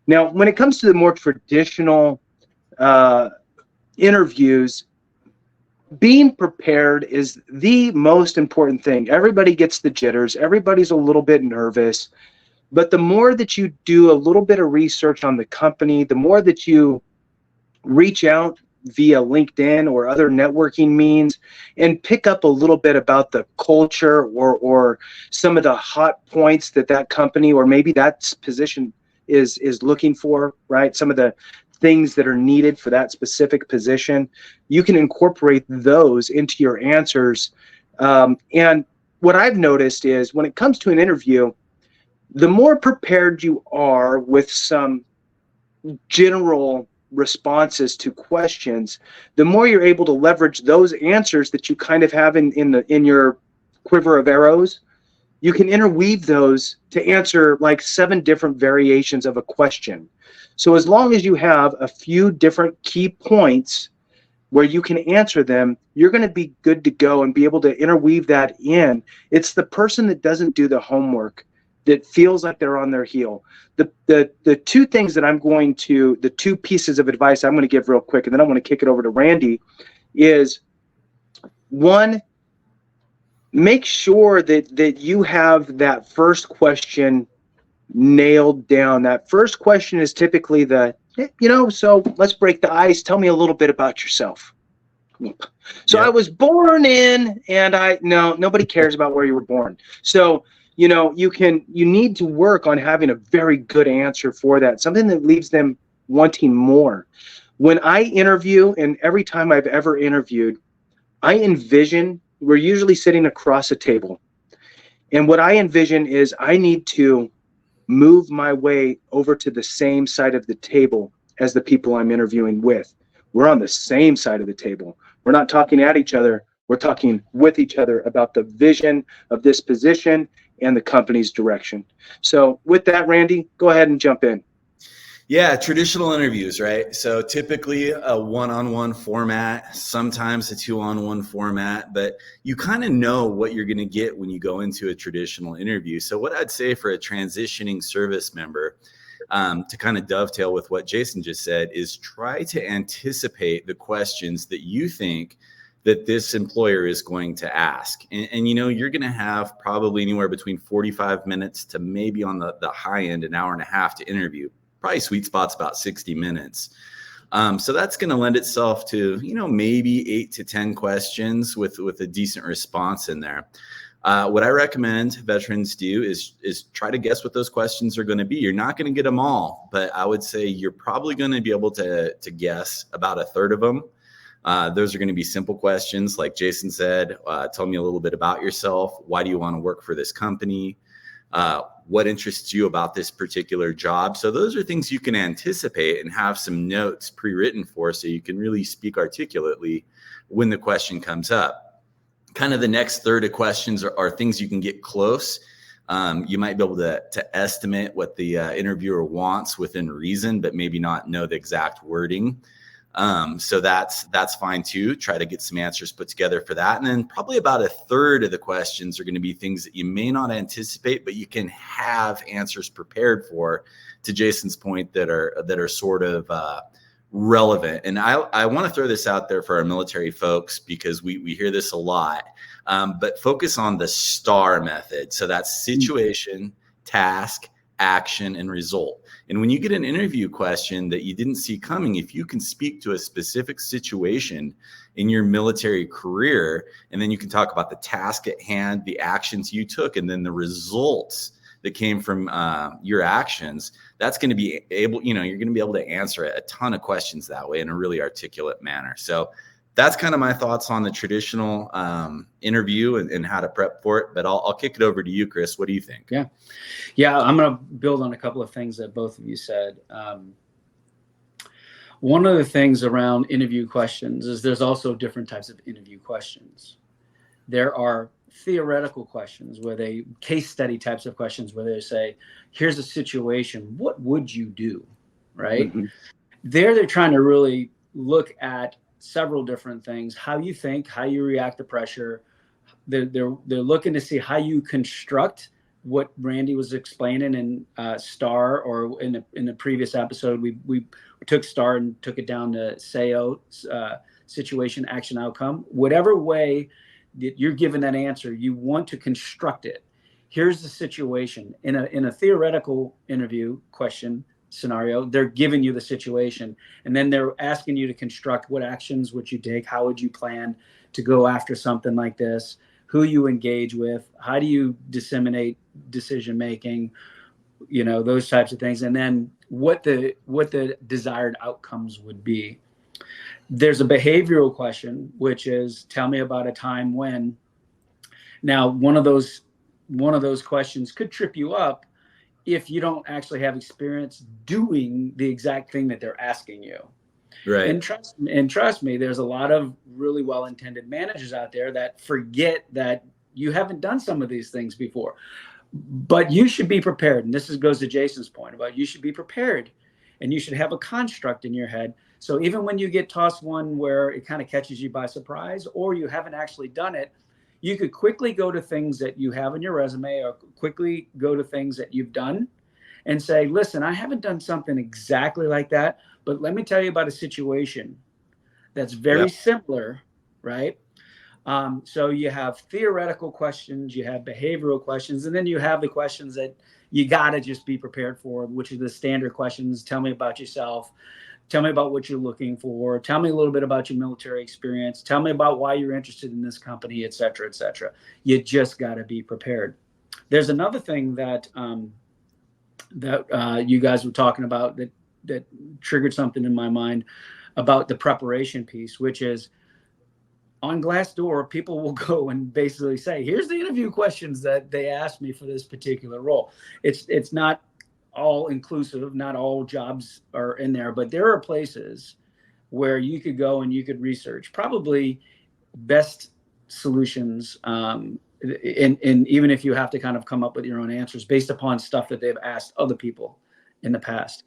Now, when it comes to the more traditional uh, interviews, being prepared is the most important thing. Everybody gets the jitters. Everybody's a little bit nervous. But the more that you do a little bit of research on the company, the more that you reach out via LinkedIn or other networking means and pick up a little bit about the culture or some of the hot points that that company or maybe that position is looking for, right? Some of the things that are needed for that specific position, you can incorporate those into your answers. And what I've noticed is when it comes to an interview, the more prepared you are with some general responses to questions, the more you're able to leverage those answers that you kind of have in your quiver of arrows. You can interweave those to answer like 7 different variations of a question. So as long as you have a few different key points where you can answer them, you're going to be good to go and be able to interweave that in. It's the person that doesn't do the homework that feels like they're on their heel. The two things that the 2 pieces of advice I'm going to give real quick, and then I want to kick it over to Randy, is one, make sure that you have that first question nailed down. That first question is typically so let's break the ice. Tell me a little bit about yourself. So Yep. I was born in, and nobody cares about where you were born. So, you need to work on having a very good answer for that, something that leaves them wanting more. When I interview, and every time I've ever interviewed, I envision we're usually sitting across a table. And what I envision is I need to move my way over to the same side of the table as the people I'm interviewing with. We're on the same side of the table. We're not talking at each other. We're talking with each other about the vision of this position and the company's direction. So with that, Randy, go ahead and jump in. Yeah, traditional interviews, right? So typically a one-on-one format, sometimes a two-on-one format, but you kind of know what you're going to get when you go into a traditional interview. So what I'd say for a transitioning service member, to kind of dovetail with what Jason just said, is try to anticipate the questions that you think that this employer is going to ask. And you're going to have probably anywhere between 45 minutes to maybe on the high end, an hour and a half to interview. Probably sweet spot's about 60 minutes. So that's going to lend itself to, maybe 8 to 10 questions with a decent response in there. What I recommend veterans do is try to guess what those questions are going to be. You're not going to get them all, but I would say you're probably going to be able to guess about a third of them. Those are going to be simple questions. Like Jason said, tell me a little bit about yourself. Why do you want to work for this company? What interests you about this particular job? So those are things you can anticipate and have some notes pre-written for, so you can really speak articulately when the question comes up. Kind of the next third of questions are things you can get close. You might be able to estimate what the interviewer wants within reason, but maybe not know the exact wording. So that's fine too. Try to get some answers put together for that. And then probably about a third of the questions are going to be things that you may not anticipate, but you can have answers prepared for, to Jason's point, that are sort of relevant. And I want to throw this out there for our military folks, because we hear this a lot, but focus on the STAR method. So that's situation, task, action, and result. And when you get an interview question that you didn't see coming, if you can speak to a specific situation in your military career, and then you can talk about the task at hand, the actions you took, and then the results that came from your actions, that's going to be able, you're going to be able to answer a ton of questions that way in a really articulate manner. So that's kind of my thoughts on the traditional interview and how to prep for it. But I'll kick it over to you, Chris. What do you think? Yeah, I'm going to build on a couple of things that both of you said. One of the things around interview questions is there's also different types of interview questions. There are theoretical questions, case study types of questions, where they say, here's a situation, what would you do, right? Mm-hmm. They're trying to really look at several different things: how you think, how you react to pressure. They're looking to see how you construct what Randy was explaining in STAR, or in the previous episode, we took STAR and took it down to SAO, situation, action, outcome. Whatever way that you're given that answer, you want to construct it. Here's the situation. In a theoretical interview question scenario, they're giving you the situation, and then they're asking you to construct what actions would you take, how would you plan to go after something like this, who you engage with, how do you disseminate decision making, those types of things, and then what the desired outcomes would be. There's a behavioral question, which is, tell me about a time when. Now, one of those questions could trip you up if you don't actually have experience doing the exact thing that they're asking you. Right. And trust me, there's a lot of really well-intended managers out there that forget that you haven't done some of these things before. But you should be prepared. And this goes to Jason's point about you should be prepared, and you should have a construct in your head. So even when you get tossed one where it kind of catches you by surprise, or you haven't actually done it, you could quickly go to things that you have in your resume, or quickly go to things that you've done and say, listen, I haven't done something exactly like that, but let me tell you about a situation that's very similar, right? So you have theoretical questions, you have behavioral questions, and then you have the questions that you got to just be prepared for, which are the standard questions. Tell me about yourself. Tell me about what you're looking for. Tell me a little bit about your military experience. Tell me about why you're interested in this company, et cetera, et cetera. You just got to be prepared. There's another thing that you guys were talking about that triggered something in my mind about the preparation piece, which is on Glassdoor, people will go and basically say, here's the interview questions that they asked me for this particular role. It's not all inclusive, not all jobs are in there, but there are places where you could go and you could research probably best solutions, and even if you have to kind of come up with your own answers based upon stuff that they've asked other people in the past.